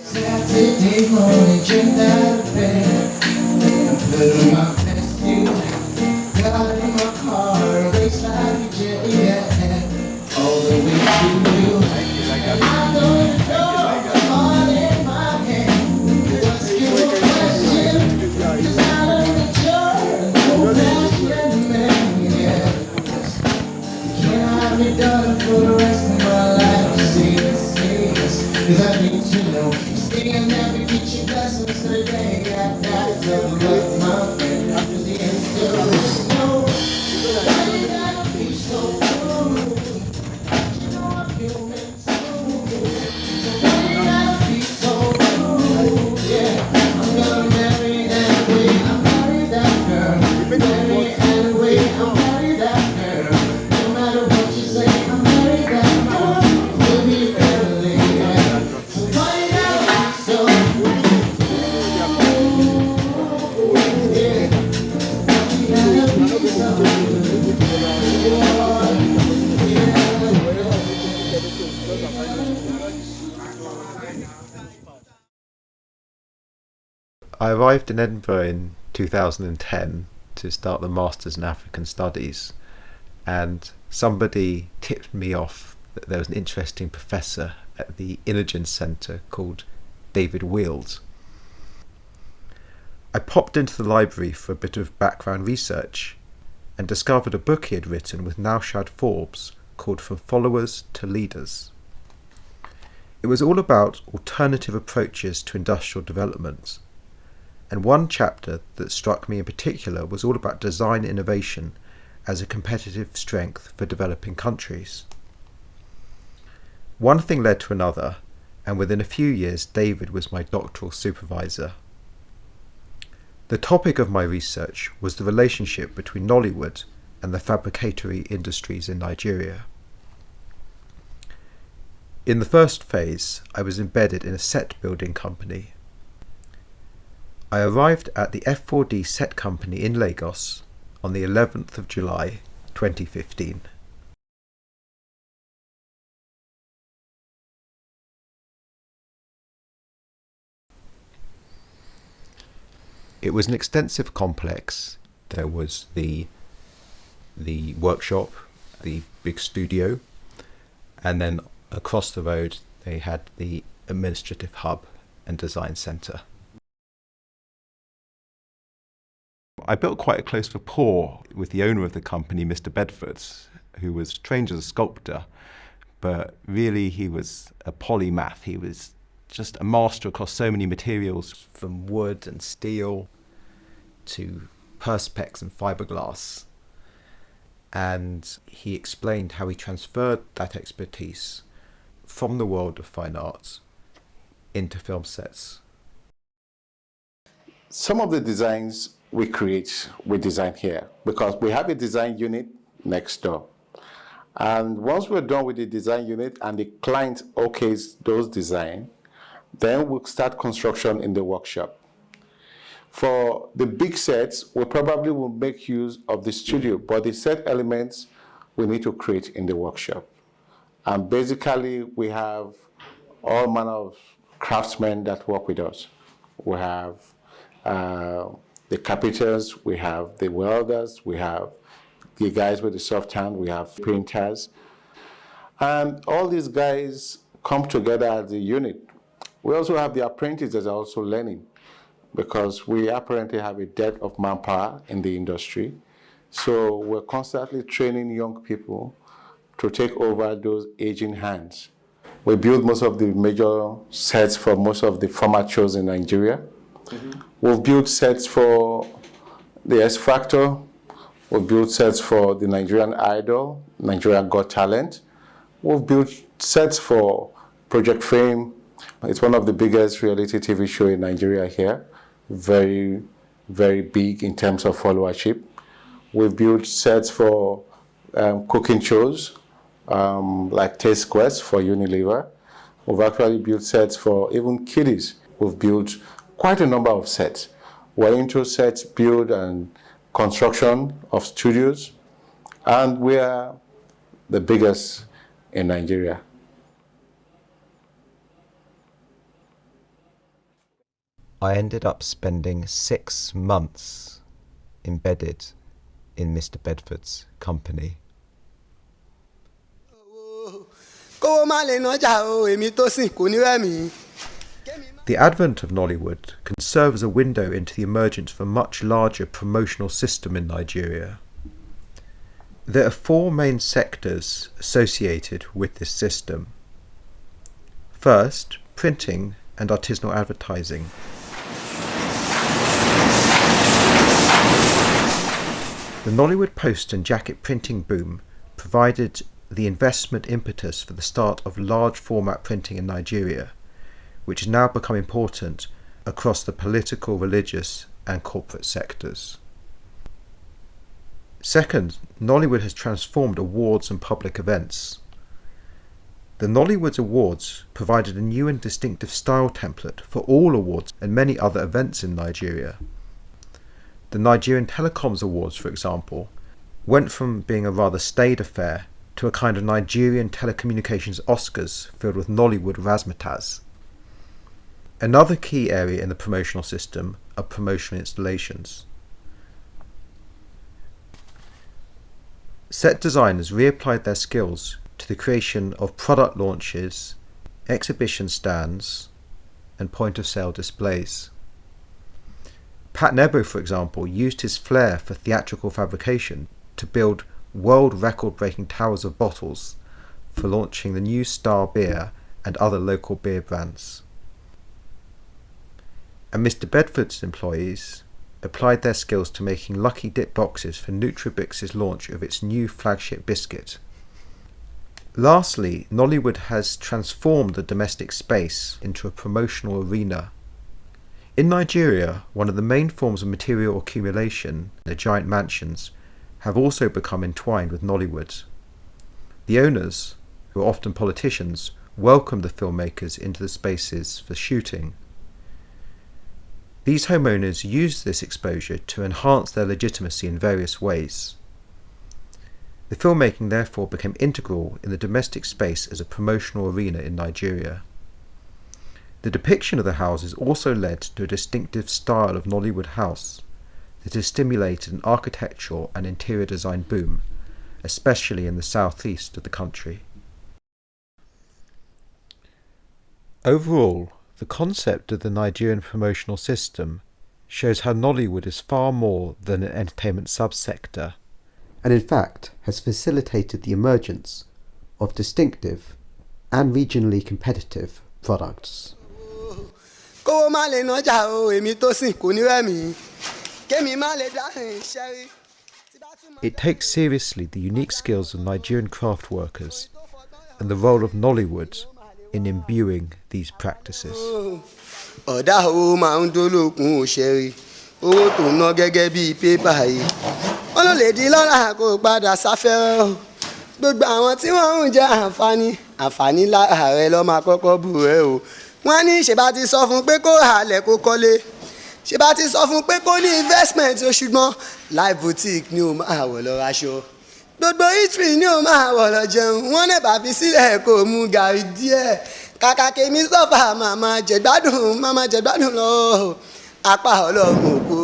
Saturday morning, drink out of bed. I'm putting my best music. Got in my car, race like a jet, yeah. All the way to you. And I don't know the heart in my hand. Just give a question. Just out of the joy. No passion, man, yeah. Can I have it done for the rest of my life? Say this, cause I need to know. Stay and never get your blessings for the day. I got to love my friend. Cause the answer is no. Why you gotta be so rude? You know I'm human too. So why you gotta be so rude? Yeah, I'm gonna marry anyway. I'm marry that girl. Marry anyway. I'm marry that girl. No matter what you say, I'm marry that girl. We'll be family. Yeah. So why you gotta be so rude? Yeah, you gotta be so rude. I arrived in Edinburgh in 2010 to start the Masters in African Studies, and somebody tipped me off that there was an interesting professor at the Inogen Centre called David Wield. I popped into the library for a bit of background research and discovered a book he had written with Naushad Forbes called From Followers to Leaders. It was all about alternative approaches to industrial development, and one chapter that struck me in particular was all about design innovation as a competitive strength for developing countries. One thing led to another, and within a few years David was my doctoral supervisor. The topic of my research was the relationship between Nollywood and the fabricatory industries in Nigeria. In the first phase, I was embedded in a set building company. I arrived at the F4D set company in Lagos on the 11th of July 2015. It was an extensive complex. There was the workshop, the big studio, and then across the road they had the administrative hub and design centre. I built quite a close rapport with the owner of the company, Mr. Bedford, who was trained as a sculptor, but really he was a polymath. He was just a master across so many materials, from wood and steel to perspex and fiberglass. And he explained how he transferred that expertise from the world of fine arts into film sets. Some of the designs we design here because we have a design unit next door. And once we're done with the design unit and the client okays those designs, then we'll start construction in the workshop. For the big sets, we probably will make use of the studio, but the set elements we need to create in the workshop. And basically, we have all manner of craftsmen that work with us. We have the carpenters, we have the welders, we have the guys with the soft hand, we have printers. And all these guys come together as a unit. We also have the apprentices that are also learning, because we apparently have a dearth of manpower in the industry. So we're constantly training young people to take over those aging hands. We build most of the major sets for most of the format shows in Nigeria. Mm-hmm. We've built sets for the X Factor. We've built sets for the Nigerian Idol, Nigerian Got Talent. We've built sets for Project Fame. It's one of the biggest reality TV show in Nigeria here. Very, very big in terms of followership. We've built sets for cooking shows, like Taste Quest for Unilever. We've actually built sets for even kiddies. We've built quite a number of sets. We're into sets build and construction of studios, and we are the biggest in Nigeria. I ended up spending 6 months embedded in Mr. Bedford's company. The advent of Nollywood can serve as a window into the emergence of a much larger promotional system in Nigeria. There are 4 main sectors associated with this system. First, printing and artisanal advertising. The Nollywood post and jacket printing boom provided the investment impetus for the start of large format printing in Nigeria, which has now become important across the political, religious and corporate sectors. Second, Nollywood has transformed awards and public events. The Nollywood Awards provided a new and distinctive style template for all awards and many other events in Nigeria. The Nigerian Telecoms Awards, for example, went from being a rather staid affair to a kind of Nigerian telecommunications Oscars filled with Nollywood razzmatazz. Another key area in the promotional system are promotional installations. Set designers reapplied their skills to the creation of product launches, exhibition stands, and point-of-sale displays. Pat Nebo, for example, used his flair for theatrical fabrication to build world record-breaking towers of bottles for launching the new Star beer and other local beer brands. And Mr. Bedford's employees applied their skills to making Lucky Dip boxes for Nutribix's launch of its new flagship biscuit. Lastly, Nollywood has transformed the domestic space into a promotional arena. In Nigeria, one of the main forms of material accumulation, the giant mansions, have also become entwined with Nollywood. The owners, who are often politicians, welcome the filmmakers into the spaces for shooting. These homeowners use this exposure to enhance their legitimacy in various ways. The filmmaking therefore became integral in the domestic space as a promotional arena in Nigeria. The depiction of the houses also led to a distinctive style of Nollywood house that has stimulated an architectural and interior design boom, especially in the southeast of the country. Overall, the concept of the Nigerian promotional system shows how Nollywood is far more than an entertainment subsector, and in fact has facilitated the emergence of distinctive and regionally competitive products. It takes seriously the unique skills of Nigerian craft workers and the role of Nollywood in imbuing these practices. Gbogbo àwọn tí wọ́n ń jẹ àǹfààní lára rẹ̀ ló máa kọ́kọ́ bù ẹ́ o. Wọ́n ní ṣe bá ti sọ fún pé kó halẹ̀ kó kọ́lé, ṣe bá ti sọ fún pé kó ní investment o, ṣùgbọ́n live boutique ni o máa wọ̀ lọ raṣọ. Gbogbo history ni o máa wọ̀ lọ jẹun. Wọ́n lè bá fi sílẹ̀ kó mú gàrí díẹ̀. Kàkà kèmí sọ́fà màmá jẹ̀gbádùn lọ. Apá Ọlọ́run kò